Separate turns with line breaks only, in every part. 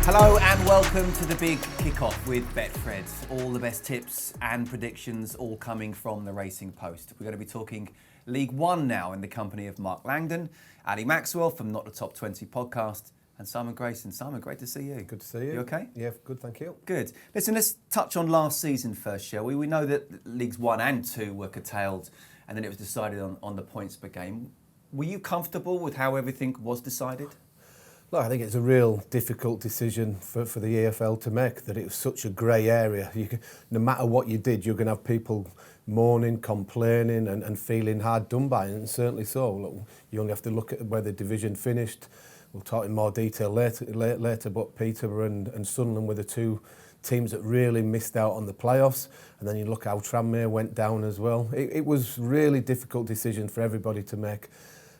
Hello and welcome to the big kickoff with Betfred. All the best tips and predictions all coming from the Racing Post. We're going to be talking League One now in the company of Mark Langdon, Ali Maxwell from Not the Top 20 podcast, and Simon Grayson. Simon, great to see you.
Good to see you.
You okay?
Yeah, good, thank you.
Good. Listen, let's touch on last season first, shall we? We know that Leagues 1 and 2 were curtailed and then it was decided on the points per game. Were you comfortable with how everything was decided?
Look, I think it's a real difficult decision for the EFL to make, that it was such a grey area. No matter what you did, you're going to have people moaning, complaining and feeling hard done by, and certainly so. Look, you only have to look at where the division finished. We'll talk in more detail later, but Peterborough and Sunderland were the two teams that really missed out on the playoffs, and then you look how Tranmere went down as well. It was really difficult decision for everybody to make.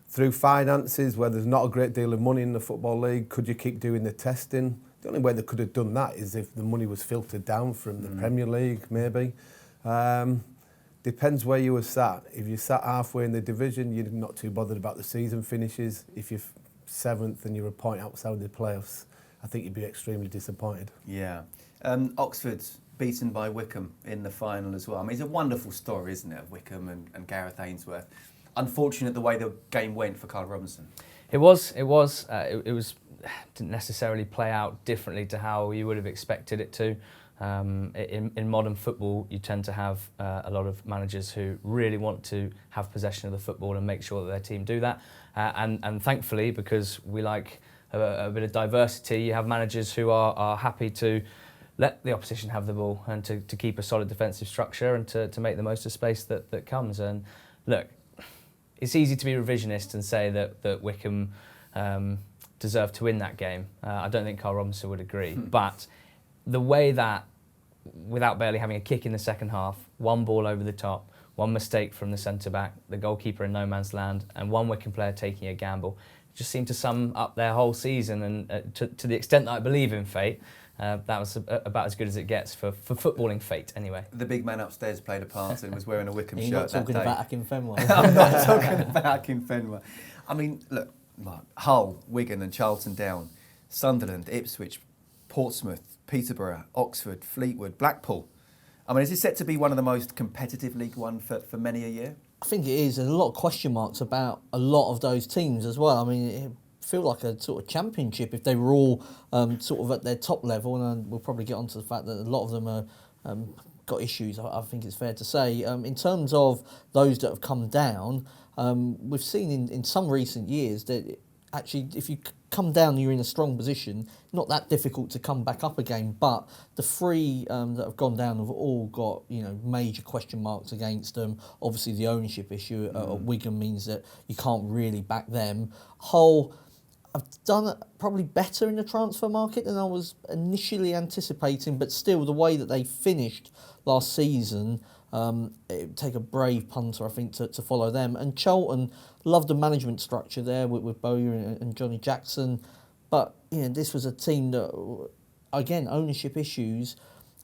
Through finances, where there's not a great deal of money in the Football League, could you keep doing the testing? The only way they could have done that is if the money was filtered down from the Premier League, maybe. Depends where you were sat. If you sat halfway in the division, you're not too bothered about the season finishes. If you're 7th and you're a point outside the playoffs, I think you'd be extremely disappointed.
Yeah. Oxford's beaten by Wycombe in the final as well. I mean, it's a wonderful story, isn't it, of Wycombe and Gareth Ainsworth. Unfortunate the way the game went for Carl Robinson.
It was didn't necessarily play out differently to how you would have expected it to. In modern football, you tend to have a lot of managers who really want to have possession of the football and make sure that their team do that. And thankfully, because we like a bit of diversity, you have managers who are happy to let the opposition have the ball and to keep a solid defensive structure and to make the most of space that comes. And look, it's easy to be revisionist and say that Wycombe deserved to win that game. I don't think Carl Robinson would agree. But the way that, without barely having a kick in the second half, one ball over the top, one mistake from the centre-back, the goalkeeper in no man's land, and one Wycombe player taking a gamble, just seemed to sum up their whole season. And to the extent that I believe in fate, that was about as good as it gets for footballing fate, anyway.
The big man upstairs played a part and was wearing a Wycombe shirt
You're not
that day.
talking about Akinfenwa.
I'm not talking about Akinfenwa. I mean, look, Mark, Hull, Wigan and Charlton Down, Sunderland, Ipswich, Portsmouth, Peterborough, Oxford, Fleetwood, Blackpool. I mean, is this set to be one of the most competitive League One for many a year?
I think it is. There's a lot of question marks about a lot of those teams as well. I mean, it feel like a sort of championship if they were all sort of at their top level, and we'll probably get onto the fact that a lot of them are got issues, I think it's fair to say. In terms of those that have come down, we've seen in some recent years that actually if you come down and you're in a strong position, not that difficult to come back up again. But the three that have gone down have all got major question marks against them. Obviously the ownership issue at Wigan means that you can't really back them. Hull have done probably better in the transfer market than I was initially anticipating, but still the way that they finished last season, it would take a brave punter, I think, to follow them. And Charlton loved the management structure there with Bowyer and Johnny Jackson, but this was a team that, again, ownership issues.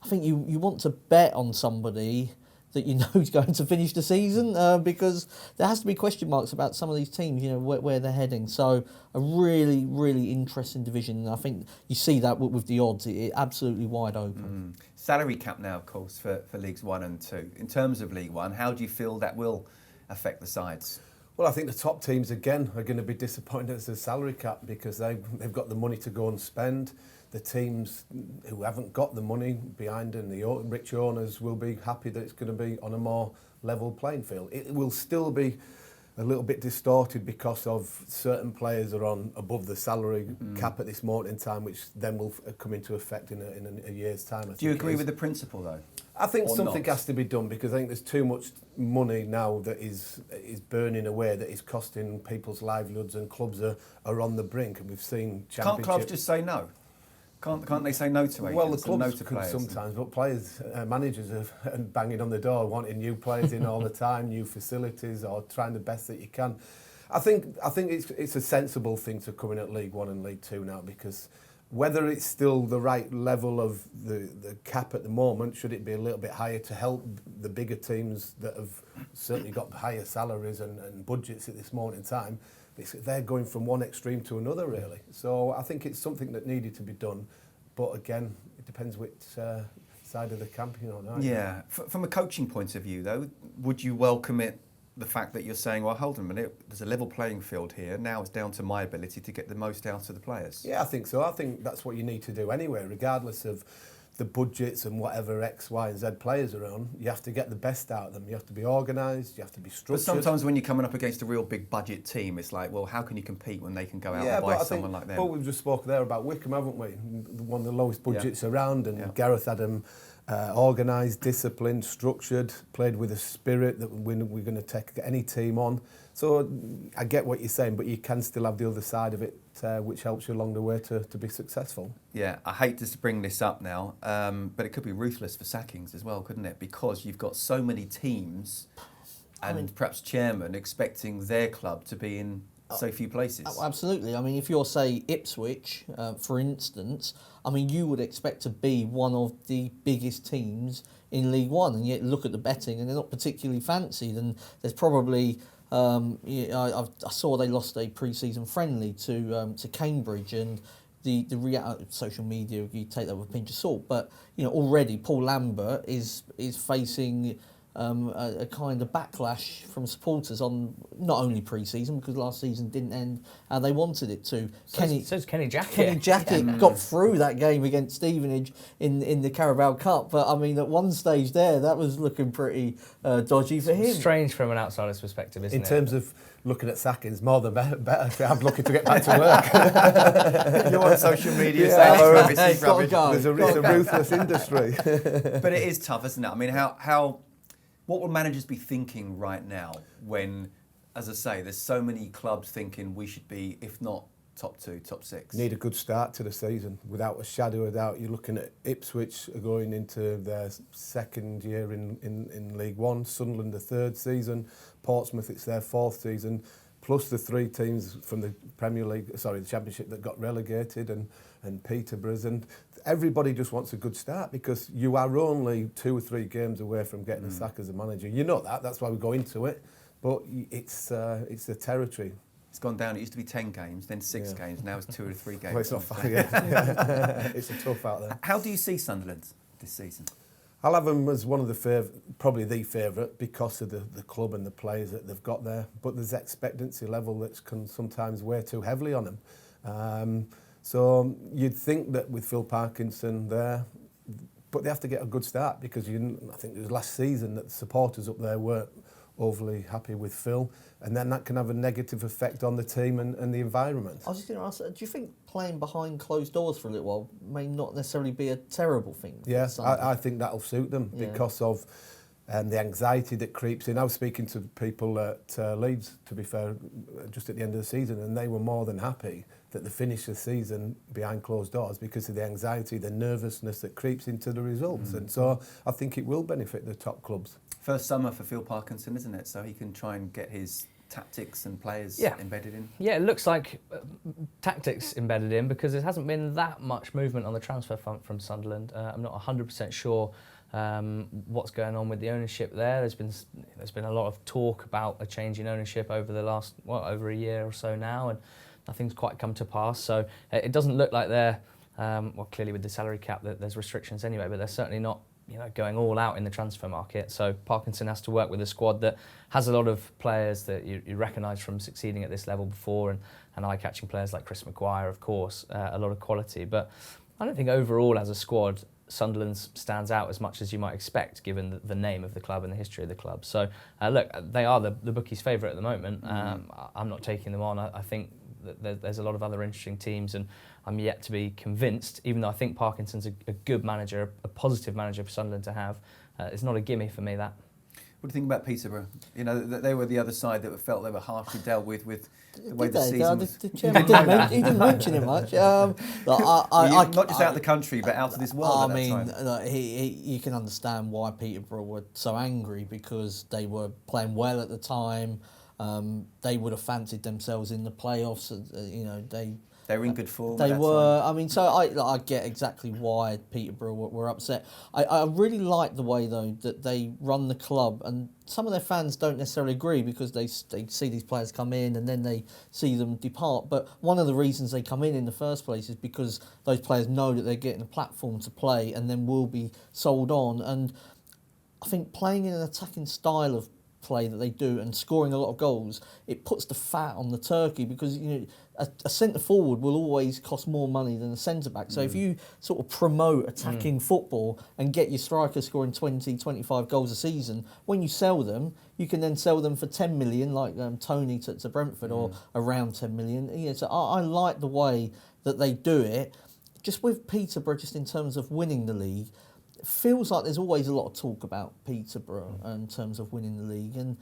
I think you want to bet on somebody that you know is going to finish the season, because there has to be question marks about some of these teams, where they're heading. So a really, really interesting division. And I think you see that with the odds, it's absolutely wide open.
Salary cap now, of course, for Leagues 1 and 2. In terms of League 1, how do you feel that will affect the sides?
Well, I think the top teams, again, are going to be disappointed as a salary cap because they've got the money to go and spend. The teams who haven't got the money behind and the rich owners will be happy that it's going to be on a more level playing field. It will still be a little bit distorted because of certain players are on above the salary cap at this moment in time, which then will come into effect in a year's time.
Do you agree with the principle, though?
I think something
not?
has to be done because I think there's too much money now that is burning away, that is costing people's livelihoods, and clubs are on the brink. And we've seen championship.
Can't clubs just say no? Can't they say no to agents?
Well, the clubs
no to
could
players
sometimes, but players, managers are banging on the door, wanting new players in all the time, new facilities, or trying the best that you can. I think it's a sensible thing to come in at League One and League Two now, because whether it's still the right level of the cap at the moment, should it be a little bit higher to help the bigger teams that have certainly got higher salaries and budgets at this moment in time? They're going from one extreme to another, really. So I think it's something that needed to be done. but again, it depends which side of the camp you're on, aren't
Yeah. From a coaching point of view, though, would you welcome it, the fact that you're saying, well, hold on a minute, there's a level playing field here, now it's down to my ability to get the most out of the players?
Yeah, I think so. I think that's what you need to do anyway, regardless of the budgets and whatever X, Y and Z players are on. You have to get the best out of them. You have to be organised, you have to be structured.
But sometimes when you're coming up against a real big budget team, it's like, well, how can you compete when they can go out and buy someone like them?
But we've just spoke there about Wickham, haven't we? One of the lowest budgets around, and Gareth had them organised, disciplined, structured, played with a spirit that we're going to take any team on. So I get what you're saying, but you can still have the other side of it, which helps you along the way to be successful.
Yeah, I hate to bring this up now, but it could be ruthless for sackings as well, couldn't it? Because you've got so many teams and perhaps chairmen expecting their club to be in so few places.
Absolutely. I mean, if you're, say, Ipswich, for instance, I mean, you would expect to be one of the biggest teams in League One, and yet look at the betting, and they're not particularly fancied. And there's probably, I saw they lost a pre-season friendly to Cambridge, and the social media, you take that with a pinch of salt. But already Paul Lambert is facing a kind of backlash from supporters on not only pre-season, because last season didn't end how they wanted it to.
So Kenny Jackett.
Kenny Jackett got through that game against Stevenage in the Carabao Cup, but I mean at one stage there that was looking pretty dodgy for him.
Strange from an outsider's perspective, isn't it?
In terms of looking at sackings, more than better. I'm looking to get back to work.
You're on social media saying it's rubbish, it's rubbish.
It's a ruthless industry.
But it is tough, isn't it? I mean, what will managers be thinking right now when, as I say, there's so many clubs thinking we should be, if not top 2, top 6?
Need a good start to the season, without a shadow of doubt. You're looking at Ipswich going into their second year in League One, Sunderland the third season, Portsmouth it's their fourth season, plus the 3 teams from the the Championship that got relegated, and Peterborough's, and everybody just wants a good start, because you are only 2 or 3 games away from getting a sack as a manager. You know that's why we go into it, but it's the territory.
It's gone down. It used to be 10 games, then 6 games. Now it's 2 or 3 games.
Well, it's not fun. It's a tough out there.
How do you see Sunderland this season?
I'll have them as one of the probably the favourite, because of the club and the players that they've got there. But there's expectancy level that can sometimes weigh too heavily on them. So you'd think that with Phil Parkinson there, but they have to get a good start, because I think it was last season that the supporters up there weren't overly happy with Phil, and then that can have a negative effect on the team and the environment.
I was just going to ask, do you think playing behind closed doors for a little while may not necessarily be a terrible thing?
Yeah, I think that'll suit them, because of the anxiety that creeps in. I was speaking to people at Leeds, to be fair, just at the end of the season, and they were more than happy that they finished the season behind closed doors, because of the anxiety, the nervousness that creeps into the results. And so I think it will benefit the top clubs.
First summer for Phil Parkinson, isn't it? So he can try and get his tactics and players embedded in. Yeah,
it looks like tactics embedded in, because there hasn't been that much movement on the transfer front from Sunderland. I'm not 100% sure what's going on with the ownership there. There's been a lot of talk about a change in ownership over the last over a year or so now, and nothing's quite come to pass. So it doesn't look like they're clearly with the salary cap that there's restrictions anyway, but they're certainly not going all out in the transfer market. So Parkinson has to work with a squad that has a lot of players that you recognise from succeeding at this level before, and eye-catching players like Chris Maguire, of course, a lot of quality. But I don't think overall as a squad Sunderland stands out as much as you might expect, given the name of the club and the history of the club. So look, they are the bookies' favourite at the moment. I'm not taking them on. I think that there's a lot of other interesting teams, and I'm yet to be convinced, even though I think Parkinson's a good manager, a positive manager for Sunderland to have. It's not a gimme for me, that.
What do you think about Peterborough? They were the other side that felt they were harshly dealt with the way
Did
the
they?
season
The
was.
chairman he didn't mention it much.
Not just out of the country, but out of this world.
I mean, you can understand why Peterborough were so angry, because they were playing well at the time. They would have fancied themselves in the playoffs. They
They were in good form.
They
at that
were.
time.
I mean, so I get exactly why Peterborough were upset. I really like the way though that they run the club, and some of their fans don't necessarily agree because they see these players come in and then they see them depart. But one of the reasons they come in the first place is because those players know that they're getting a platform to play and then will be sold on. And I think playing in an attacking style of play that they do and scoring a lot of goals, it puts the fat on the turkey, because a centre forward will always cost more money than a centre back. So if you sort of promote attacking football and get your striker scoring 20, 25 goals a season, when you sell them, you can then sell them for 10 million, like Tony to Brentford, or around 10 million. So I like the way that they do it. Just with Peterborough, just in terms of winning the league, it feels like there's always a lot of talk about Peterborough in terms of winning the league, and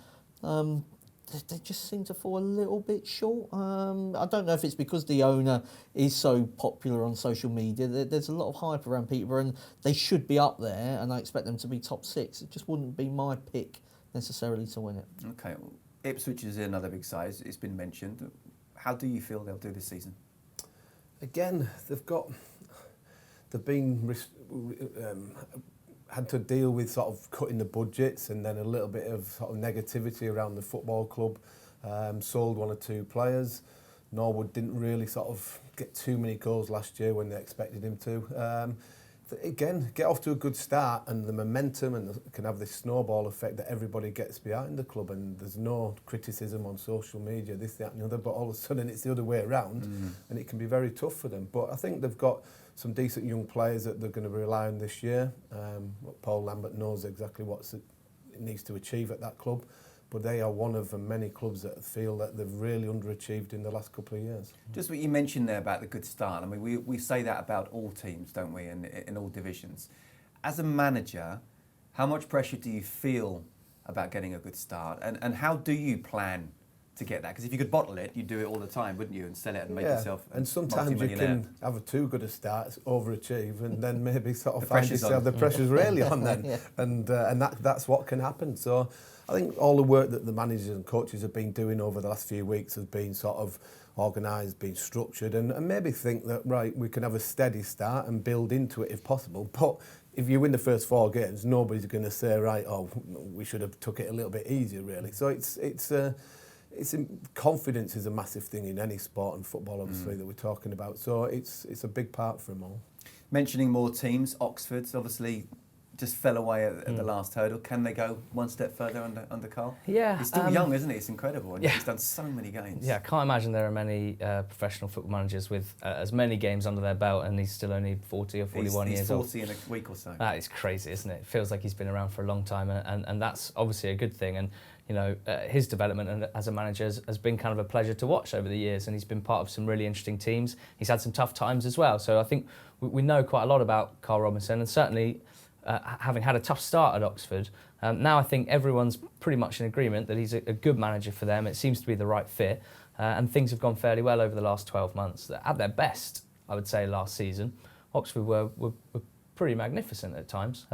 they just seem to fall a little bit short. I don't know if it's because the owner is so popular on social media. There's a lot of hype around Peterborough, and they should be up there, and I expect them to be top 6. It just wouldn't be my pick necessarily to win it.
Okay, well, Ipswich is another big size. It's been mentioned. How do you feel they'll do this season?
Again, they've been had to deal with sort of cutting the budgets, and then a little bit of sort of negativity around the football club. Sold 1 or 2 players. Norwood didn't really sort of get too many goals last year when they expected him to. Again, get off to a good start, and the momentum and can have this snowball effect that everybody gets behind the club, and there's no criticism on social media, this, that and the other, but all of a sudden it's the other way around, and it can be very tough for them. But I think they've got some decent young players that they're going to rely on this year. Paul Lambert knows exactly what it needs to achieve at that club, but they are one of the many clubs that feel that they've really underachieved in the last couple of years.
Just what you mentioned there about the good start. I mean, we say that about all teams, don't we, in all divisions. As a manager, how much pressure do you feel about getting a good start, and how do you plan to get that? Because if you could bottle it, you'd do it all the time, wouldn't you, and sell it and make yourself
and sometimes you can have too good a start, overachieve, and then maybe sort of find yourself the pressure's really on then, and that's what can happen. So I think all the work that the managers and coaches have been doing over the last few weeks has been sort of organised, been structured, and maybe think that, right, we can have a steady start and build into it if possible. But if you win the first 4 games, nobody's going to say, right, oh, we should have took it a little bit easier, really. So confidence is a massive thing in any sport, and football obviously that we're talking about. So it's a big part for them all.
Mentioning more teams, Oxford's obviously just fell away at the last hurdle. Can they go one step further under Carl?
Yeah.
He's still young, isn't he? It's incredible. And he's done so many games.
Yeah, I can't imagine there are many professional football managers with as many games under their belt, and he's still only 40 or 41 years old.
He's 40 in a week or so.
That is crazy, isn't it? It feels like he's been around for a long time, and that's obviously a good thing. And his development as a manager has been kind of a pleasure to watch over the years, and he's been part of some really interesting teams. He's had some tough times as well. So I think we know quite a lot about Carl Robinson, and certainly having had a tough start at Oxford, now I think everyone's pretty much in agreement that he's a good manager for them. It seems to be the right fit, and things have gone fairly well over the last 12 months. At their best, I would say, last season, Oxford were pretty magnificent at times.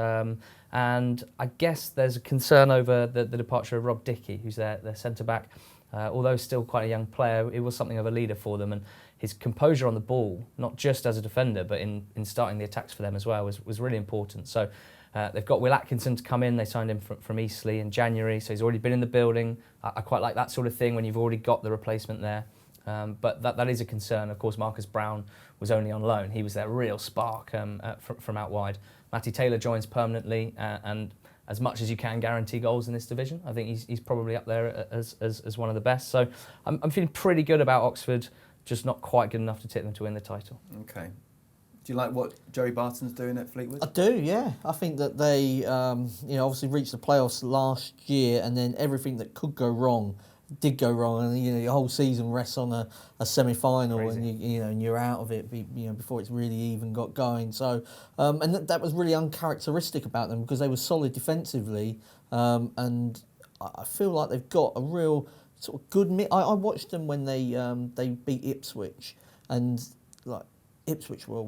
And I guess there's a concern over the departure of Rob Dickey, who's their centre-back. Although still quite a young player, he was something of a leader for them, and his composure on the ball, not just as a defender, but in starting the attacks for them as well, was really important. So they've got Will Atkinson to come in. They signed him from Eastleigh in January, so he's already been in the building. I quite like that sort of thing when you've already got the replacement there. But that is a concern. Of course, Marcus Brown was only on loan. He was their real spark from out wide. Matty Taylor joins permanently, and as much as you can guarantee goals in this division, I think he's probably up there as one of the best. So I'm feeling pretty good about Oxford, just not quite good enough to tip them to win the title.
Okay. Do you like what Jerry Barton's doing at Fleetwood?
I do, yeah. I think that they, obviously reached the playoffs last year, and then everything that could go wrong did go wrong, and your whole season rests on a semi-final. Crazy. And you're out of it before it's really even got going. So and that was really uncharacteristic about them, because they were solid defensively, and I feel like they've got a real sort of good I watched them when they beat Ipswich, and like Ipswich were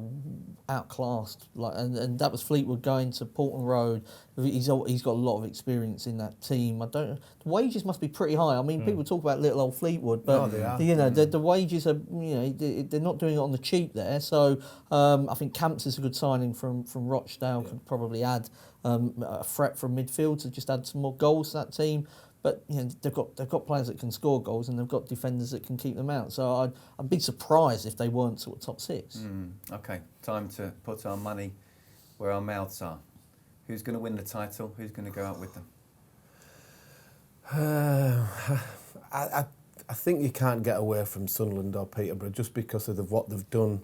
outclassed, and that was Fleetwood going to Portman Road. He's got a lot of experience in that team. The wages must be pretty high. I mean, people talk about little old Fleetwood, but
they are.
The wages are, they're not doing it on the cheap there. So I think Camps is a good signing from Rochdale. Could probably add a threat from midfield to just add some more goals to that team. But they've got players that can score goals, and they've got defenders that can keep them out. So I'd be surprised if they weren't sort of top six.
Okay, time to put our money where our mouths are. Who's going to win the title? Who's going to go out with them?
I think you can't get away from Sunderland or Peterborough just because of what they've done.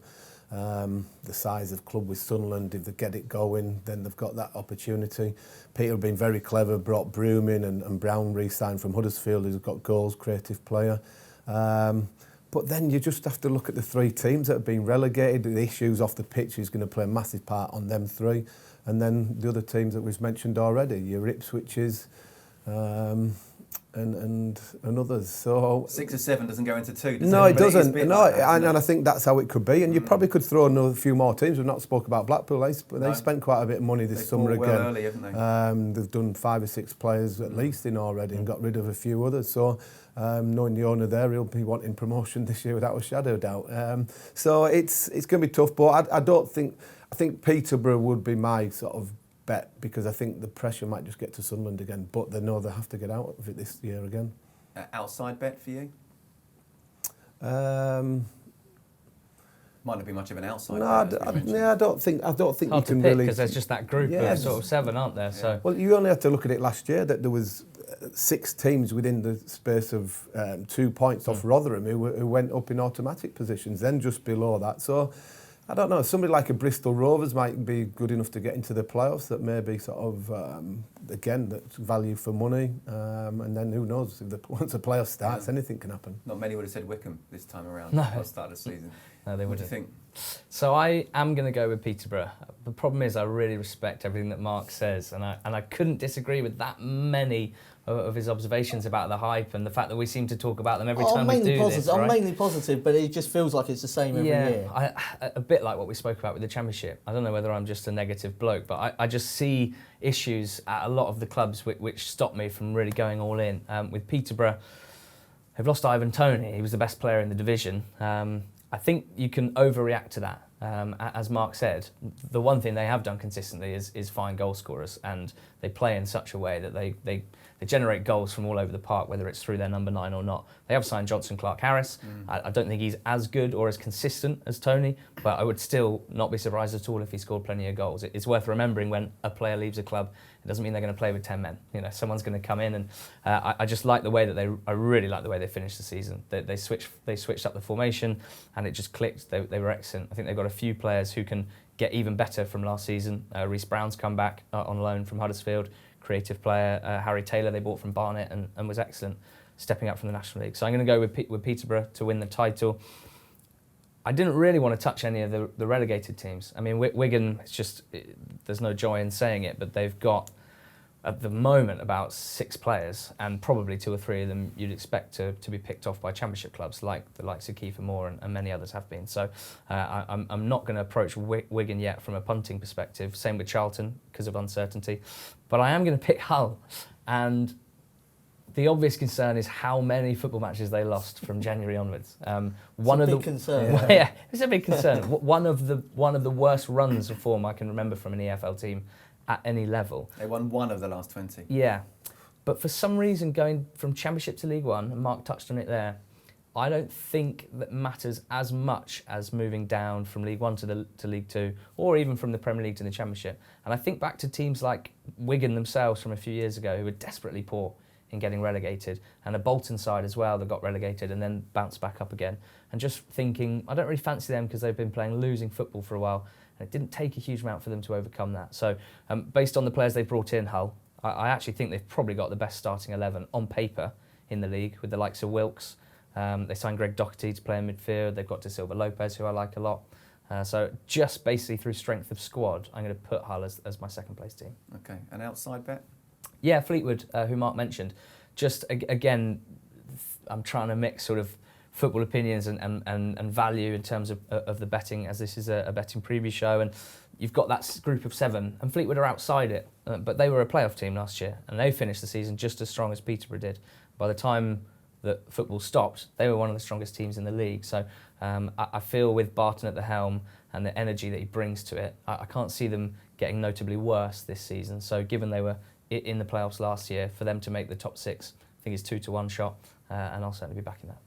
The size of club with Sunderland, if they get it going, then they've got that opportunity. Peter have been very clever, brought Broom in, and Brown re-signed from Huddersfield, who's got goals, creative player. But then you just have to look at the three teams that have been relegated. The issues off the pitch is going to play a massive part on them three. And then the other teams that we've mentioned already, your Ipswiches, and others. So
6 or 7 doesn't go into 2, does
no,
it?
it
But
doesn't.
is
No,
like that,
and I think that's how it could be. And you probably could throw another few more teams. We've not spoke about Blackpool. They spent quite a bit of money this summer
fought well
again.
early, haven't they?
They've done 5 or 6 players at least in already and got rid of a few others. So knowing the owner there, he'll be wanting promotion this year without a shadow of doubt. So it's going to be tough. But I think Peterborough would be my sort of bet, because I think the pressure might just get to Sunderland again. But they know they have to get out of it this year again.
Outside bet for you? Might not be much of an outside.
No, I don't think
Hard
you
to
can
pick
really.
because there's just that group of sort of 7, aren't there? So
Well, you only have to look at it last year that there was 6 teams within the space of 2 points off Rotherham who went up in automatic positions, then just below that. So I don't know. Somebody like a Bristol Rovers might be good enough to get into the playoffs. That may be sort of again that's value for money. And then who knows? Once the playoff starts, anything can happen.
Not many would have said Wickham this time around.
No.
At the start of the season.
no, they
What
wouldn't.
do you think?
So I am going to go with Peterborough. The problem is I really respect everything that Mark says, and I couldn't disagree with that many of his observations about the hype and the fact that we seem to talk about them every time we do this. Right?
I'm mainly positive, but it just feels like it's the same every year.
A bit like what we spoke about with the Championship. I don't know whether I'm just a negative bloke, but I just see issues at a lot of the clubs which stop me from really going all in. With Peterborough, they've lost Ivan Toney. He was the best player in the division. I think you can overreact to that. As Mark said, the one thing they have done consistently is find goal scorers, and they play in such a way that they generate goals from all over the park, whether it's through their number 9 or not. They have signed Johnson Clark-Harris. I don't think he's as good or as consistent as Toney, but I would still not be surprised at all if he scored plenty of goals. It's worth remembering when a player leaves a club, it doesn't mean they're going to play with 10 men. Someone's going to come in, and I just like the way that I really like the way they finished the season. They switched up the formation, and it just clicked. They were excellent. I think they've got a few players who can get even better from last season. Reece Brown's come back on loan from Huddersfield. Creative player, Harry Taylor they bought from Barnet and was excellent, stepping up from the National League. So I'm going to go with Peterborough to win the title. I didn't really want to touch any of the relegated teams. I mean, Wigan, there's no joy in saying it, but they've got, at the moment, about 6 players, and probably 2 or 3 of them you'd expect to be picked off by Championship clubs, like the likes of Kiefer Moore and many others have been. So I'm not going to approach Wigan yet from a punting perspective. Same with Charlton, because of uncertainty. But I am going to pick Hull, and the obvious concern is how many football matches they lost from January onwards.
Concern.
Yeah, it's a big concern. One of the worst runs of form I can remember from an EFL team at any level.
They won 1 of the last 20.
Yeah, but for some reason going from Championship to League One, and Mark touched on it there, I don't think that matters as much as moving down from League One to League Two, or even from the Premier League to the Championship. And I think back to teams like Wigan themselves from a few years ago, who were desperately poor in getting relegated, and a Bolton side as well that got relegated and then bounced back up again. And just thinking, I don't really fancy them because they've been playing losing football for a while, and it didn't take a huge amount for them to overcome that. So based on the players they brought in, Hull, I actually think they've probably got the best starting 11 on paper in the league, with the likes of Wilkes. They signed Greg Doherty to play in midfield. They've got De Silva Lopez, who I like a lot. So just basically through strength of squad, I'm going to put Hull as my second place team.
Okay, an outside bet?
Yeah, Fleetwood, who Mark mentioned. Just again, I'm trying to mix sort of football opinions and value in terms of the betting, as this is a betting preview show, and you've got that group of 7, and Fleetwood are outside it, but they were a playoff team last year, and they finished the season just as strong as Peterborough did. By the time that football stopped, they were one of the strongest teams in the league. So I feel with Barton at the helm and the energy that he brings to it, I can't see them getting notably worse this season. So given they were in the playoffs last year, for them to make the top 6, I think it's 2-1 shot, and I'll certainly be backing that.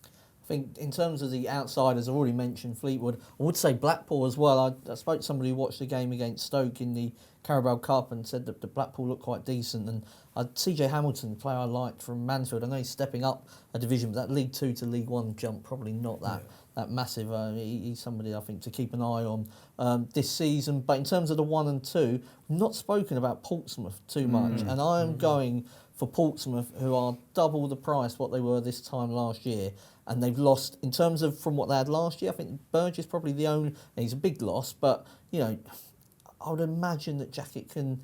I think in terms of the outsiders, I've already mentioned Fleetwood. I would say Blackpool as well. I spoke to somebody who watched the game against Stoke in the Carabao Cup and said that the Blackpool looked quite decent. And CJ Hamilton, the player I liked from Mansfield, I know he's stepping up a division, but that League 2 to League 1 jump probably not that massive. He's somebody I think to keep an eye on this season. But in terms of the 1 and 2, we've not spoken about Portsmouth too much, and I am going for Portsmouth, who are double the price what they were this time last year. And they've lost, in terms of from what they had last year, I think Burgess probably the only, he's a big loss, but, you know, I would imagine that Jackett can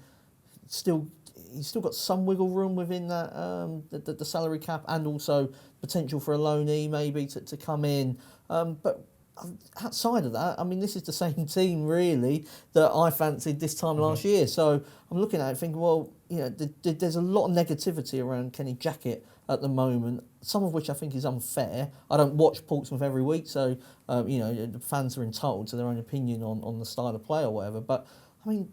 he's still got some wiggle room within that the salary cap, and also potential for a loanee maybe to come in. But outside of that, I mean, this is the same team really that I fancied this time last year. So I'm looking at it thinking, well, you know, there's a lot of negativity around Kenny Jackett at the moment, some of which I think is unfair. I don't watch Portsmouth every week, so you know, the fans are entitled to their own opinion on the style of play or whatever. But I mean,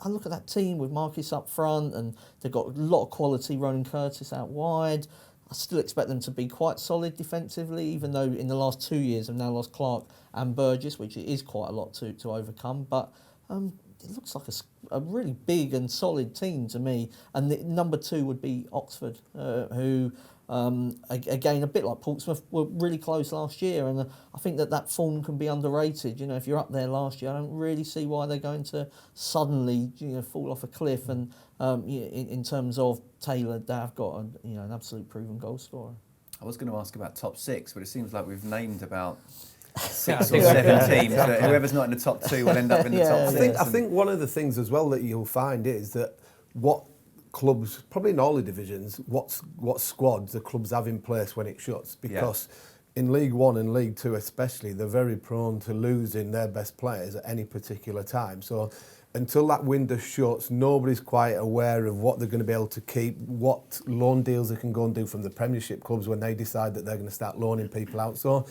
I look at that team with Marcus up front, and they've got a lot of quality. Ronan Curtis out wide. I still expect them to be quite solid defensively, even though in the last 2 years they've now lost Clark and Burgess, which is quite a lot to overcome. But it looks like a really big and solid team to me. And the number 2 would be Oxford, who, again, a bit like Portsmouth, were really close last year. And I think that form can be underrated. You know, if you're up there last year, I don't really see why they're going to suddenly, you know, fall off a cliff. And in terms of Taylor, they have got an absolute proven goal scorer.
I was going to ask about top 6, but it seems like we've named about 6 or 7 teams. So whoever's not in the top 2 will end up in the top 6.
I think one of the things as well that you'll find is that what clubs, probably in all the divisions, what squads the clubs have in place when it shuts. Because in League 1 and League 2 especially, they're very prone to losing their best players at any particular time. So until that window shuts, nobody's quite aware of what they're going to be able to keep, what loan deals they can go and do from the Premiership clubs when they decide that they're going to start loaning people out. So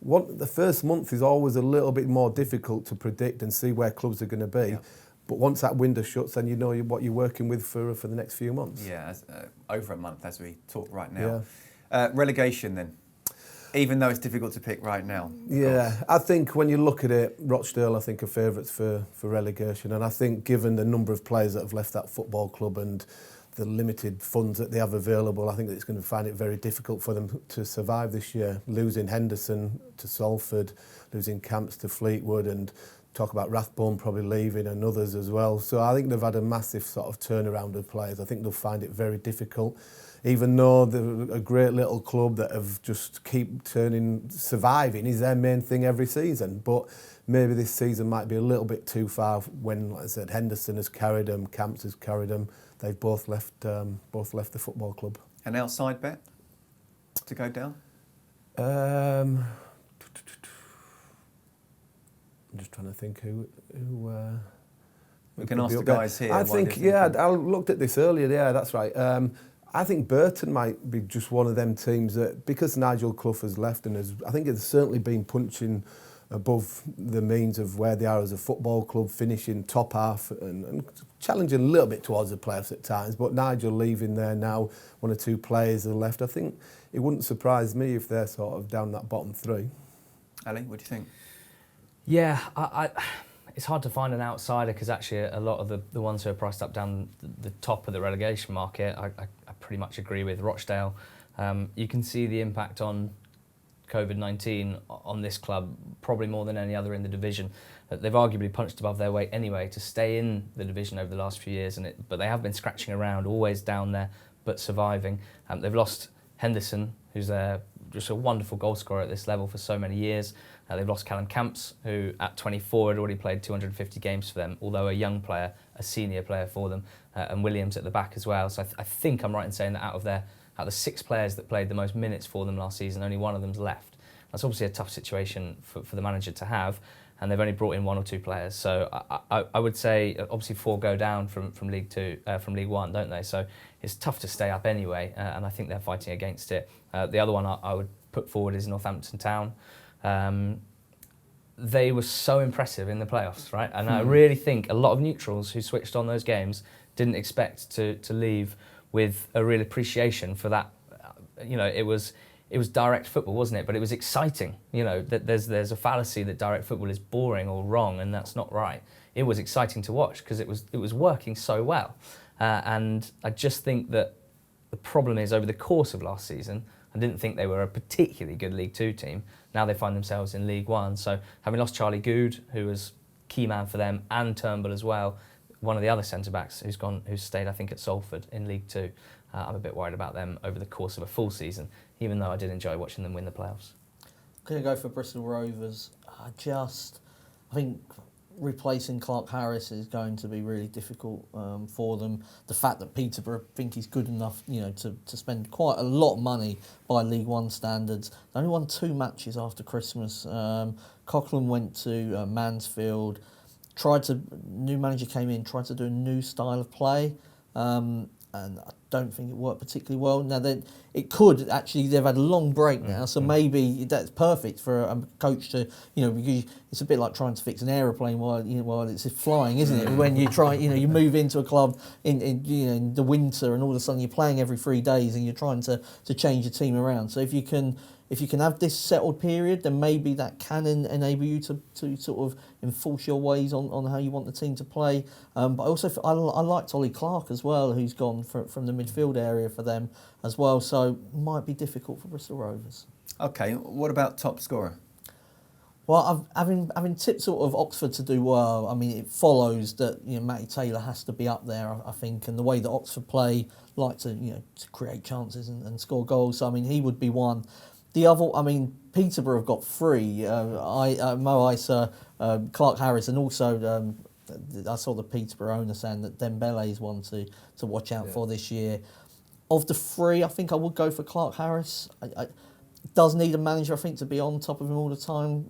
the first month is always a little bit more difficult to predict and see where clubs are going to be. Yeah. But once that window shuts, then you know what you're working with for the next few months.
Yeah, over a month as we talk right now. Yeah. Relegation then, even though it's difficult to pick right now.
Yeah, I think when you look at it, Rochdale I think are favourites for relegation, and I think given the number of players that have left that football club and the limited funds that they have available, I think that it's going to find it very difficult for them to survive this year. Losing Henderson to Salford, losing Camps to Fleetwood, and talk about Rathbone probably leaving and others as well. So I think they've had a massive sort of turnaround of players. I think they'll find it very difficult, even though they're a great little club that have just keep surviving is their main thing every season. But maybe this season might be a little bit too far when, like I said, Henderson has carried them, Camps has carried them. They've both left the football club.
An outside bet to go down?
I'm just trying to think who
we can ask the guys here.
I think, I looked at this earlier. Yeah, that's right. I think Burton might be just one of them teams that, because Nigel Clough has left and I think it's certainly been punching above the means of where they are as a football club, finishing top half and challenging a little bit towards the playoffs at times. But Nigel leaving there now, 1 or 2 players are left. I think it wouldn't surprise me if they're sort of down that bottom 3.
Ali, what do you think?
Yeah, it's hard to find an outsider because actually a lot of the ones who are priced up down the top of the relegation market, I pretty much agree with. Rochdale, you can see the impact on COVID-19 on this club probably more than any other in the division. They've arguably punched above their weight anyway to stay in the division over the last few years, but they have been scratching around, always down there, but surviving. They've lost Henderson, who's just a wonderful goal scorer at this level for so many years. They've lost Callum Camps, who at 24 had already played 250 games for them, although a young player, a senior player for them, and Williams at the back as well. So I think I'm right in saying that out of their out of the 6 players that played the most minutes for them last season, only one of them's left. That's obviously a tough situation for the manager to have, and they've only brought in 1 or 2 players. So I would say, obviously 4 go down from League One, don't they? So it's tough to stay up anyway, and I think they're fighting against it. The other one I would put forward is Northampton Town. They were so impressive in the playoffs, right? And I really think a lot of neutrals who switched on those games didn't expect to leave with a real appreciation for that. It was direct football, wasn't it? But it was exciting. That there's a fallacy that direct football is boring or wrong, and that's not right. It was exciting to watch because it was working so well. And I just think that the problem is, over the course of last season, I didn't think they were a particularly good League Two team. Now they find themselves in League One. So having lost Charlie Good, who was key man for them, and Turnbull as well, one of the other centre-backs who's stayed, I think, at Salford in League Two. I'm a bit worried about them over the course of a full season, even though I did enjoy watching them win the playoffs.
I'm going to go for Bristol Rovers. I think replacing Clark Harris is going to be really difficult for them. The fact that Peterborough think he's good enough, to spend quite a lot of money by League One standards. They only won 2 matches after Christmas. Coughlin went to Mansfield. New manager came in, tried to do a new style of play, and I don't think it worked particularly well. Now, it could actually, they've had a long break now, so maybe that's perfect for a coach to, because it's a bit like trying to fix an aeroplane while it's flying, isn't it? When you try, you move into a club in the winter, and all of a sudden you're playing every 3 days, and you're trying to change your team around. So if you can have this settled period, then maybe that can enable you to sort of enforce your ways on how you want the team to play. But I liked Ollie Clark as well, who's gone from the midfield area for them as well. So might be difficult for Bristol Rovers.
Okay, what about top scorer?
Well, having tipped sort of Oxford to do well, I mean, it follows that Matty Taylor has to be up there, I think, and the way that Oxford play, like to create chances and score goals. So I mean, he would be one. The other, Peterborough have got 3. Mo Isa, Clark Harris, and also I saw the Peterborough owner saying that Dembele is one to watch out for this year. Of the 3, I think I would go for Clark Harris. Does need a manager, I think, to be on top of him all the time,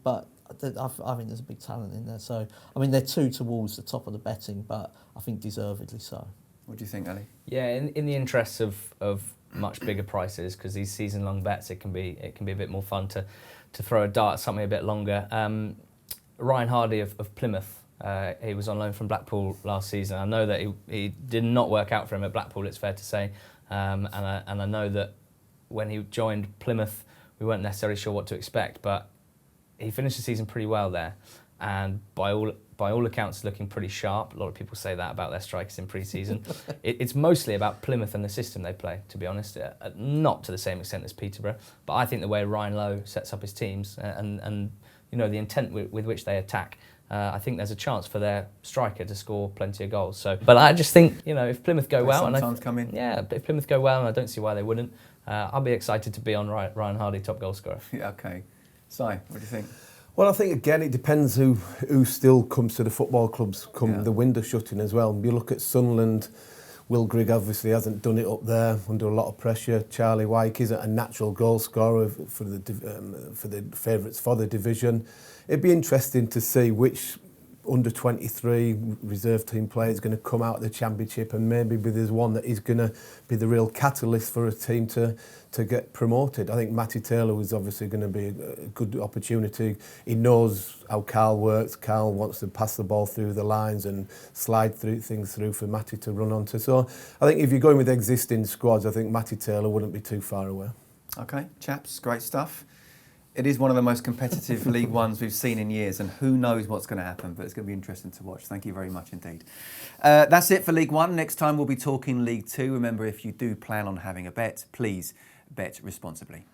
but I think there's a big talent in there. So, they're 2 towards the top of the betting, but I think deservedly so.
What do you think, Ali?
Yeah, in the interests of much bigger prices, because these season-long bets, it can be a bit more fun to throw a dart at something a bit longer. Ryan Hardy of Plymouth, he was on loan from Blackpool last season. I know that he did not work out for him at Blackpool, it's fair to say, and I know that when he joined Plymouth, we weren't necessarily sure what to expect, but he finished the season pretty well there, and by all accounts looking pretty sharp. A lot of people say that about their strikers in pre-season. It's mostly about Plymouth and the system they play, to be honest, not to the same extent as Peterborough, but I think the way Ryan Lowe sets up his teams and the intent with which they attack, I think there's a chance for their striker to score plenty of goals. So, but I just think, if Plymouth go well, if Plymouth go well, and I don't see why they wouldn't, I'll be excited to be on Ryan Hardy, top goal scorer.
Yeah, okay. Si, what do you think?
Well, I think, again, it depends who still comes to the football clubs come the window shutting as well. You look at Sunderland, Will Grigg obviously hasn't done it up there, under a lot of pressure. Charlie Wyke is a natural goal scorer for the favourites for the division. It'd be interesting to see which under-23 reserve team player is going to come out of the Championship, and maybe there's one that is going to be the real catalyst for a team to get promoted. I think Matty Taylor was obviously going to be a good opportunity. He knows how Carl works. Carl wants to pass the ball through the lines and slide things through for Matty to run onto. So I think if you're going with existing squads, I think Matty Taylor wouldn't be too far away.
Okay, chaps, great stuff. It is one of the most competitive League Ones we've seen in years, and who knows what's going to happen, but it's going to be interesting to watch. Thank you very much indeed. That's it for League One. Next time we'll be talking League Two. Remember, if you do plan on having a bet, please bet responsibly.